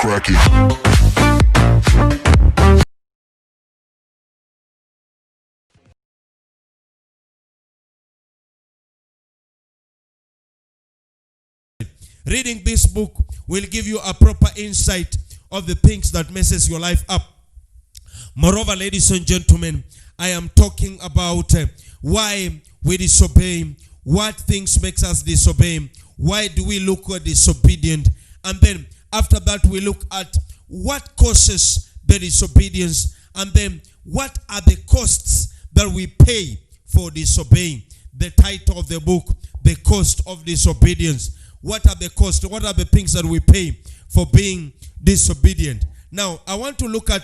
crack it. Reading this book will give you a proper insight of the things that messes your life up. Moreover, ladies and gentlemen, I am talking about why we disobey, what things makes us disobey, why do we look disobedient, and then after that we look at what causes the disobedience, and then what are the costs that we pay for disobeying. The title of the book, The Cost of Disobedience. What are the costs? What are the things that we pay for being disobedient? Now, I want to look at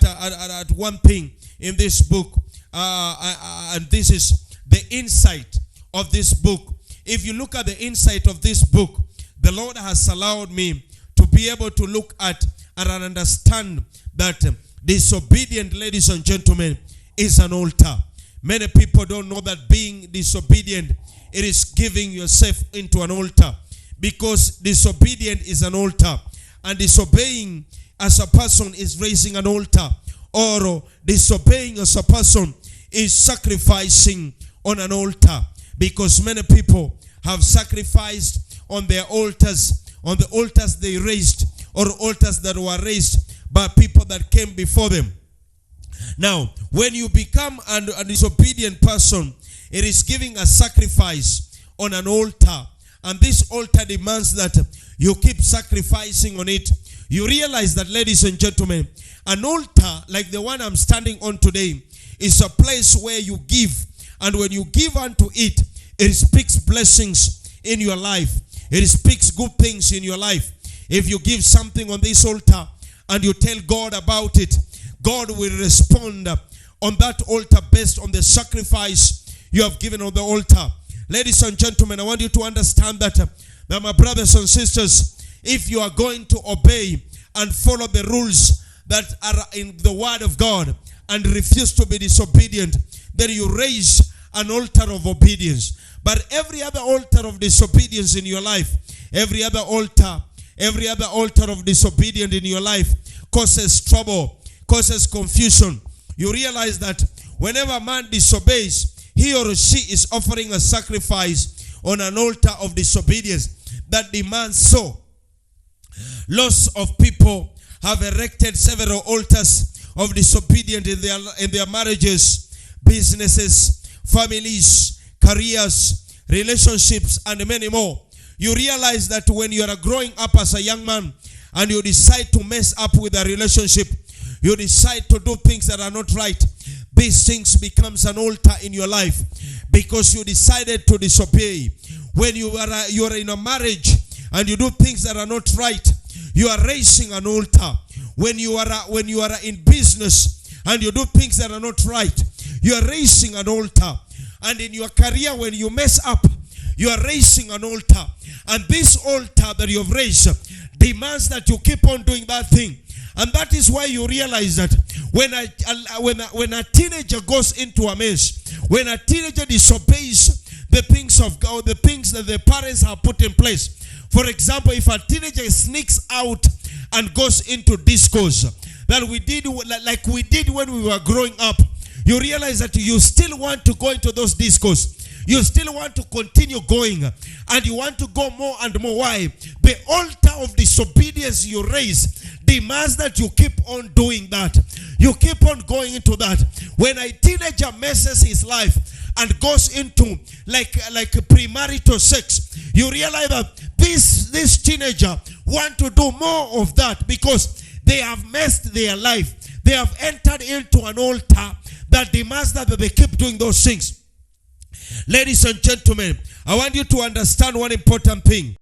one thing in this book, and this is the insight of this book. If you look at the insight of this book, the Lord has allowed me to be able to look at and understand that disobedient, ladies and gentlemen, is an altar. Many people don't know that being disobedient, it is giving yourself into an altar. Because disobedient is an altar, and disobeying as a person is raising an altar, or disobeying as a person is sacrificing on an altar. Because many people have sacrificed on their altars, on the altars they raised, or altars that were raised by people that came before them. Now, when you become a disobedient person, it is giving a sacrifice on an altar. And this altar demands that you keep sacrificing on it. You realize that, ladies and gentlemen, an altar like the one I'm standing on today is a place where you give. And when you give unto it, it speaks blessings in your life. It speaks good things in your life. If you give something on this altar and you tell God about it, God will respond on that altar based on the sacrifice you have given on the altar. Ladies and gentlemen, I want you to understand that my brothers and sisters, if you are going to obey and follow the rules that are in the Word of God and refuse to be disobedient, then you raise an altar of obedience. But every other altar of disobedience in your life, every other altar of disobedience in your life causes trouble, causes confusion. You realize that whenever man disobeys, he or she is offering a sacrifice on an altar of disobedience that demands so. Lots of people have erected several altars of disobedience in their marriages, businesses, families, careers, relationships, and many more. You realize that when you are growing up as a young man and you decide to mess up with a relationship, you decide to do things that are not right, these things becomes an altar in your life because you decided to disobey. When you are in a marriage and you do things that are not right, you are raising an altar. When you are in business and you do things that are not right, you are raising an altar. And in your career, when you mess up, you are raising an altar. And this altar that you have raised demands that you keep on doing that thing. And that is why you realize that when a teenager goes into a mess, when a teenager disobeys the things of God, the things that the parents have put in place. For example, if a teenager sneaks out and goes into discos, that we did like we did when we were growing up, you realize that you still want to go into those discos. You still want to continue going, and you want to go more and more. Why? The altar of disobedience you raise demands that you keep on doing that. You keep on going into that. When a teenager messes his life and goes into like premarital sex, you realize that this teenager want to do more of that because they have messed their life. They have entered into an altar that demands that they keep doing those things. Ladies and gentlemen, I want you to understand one important thing.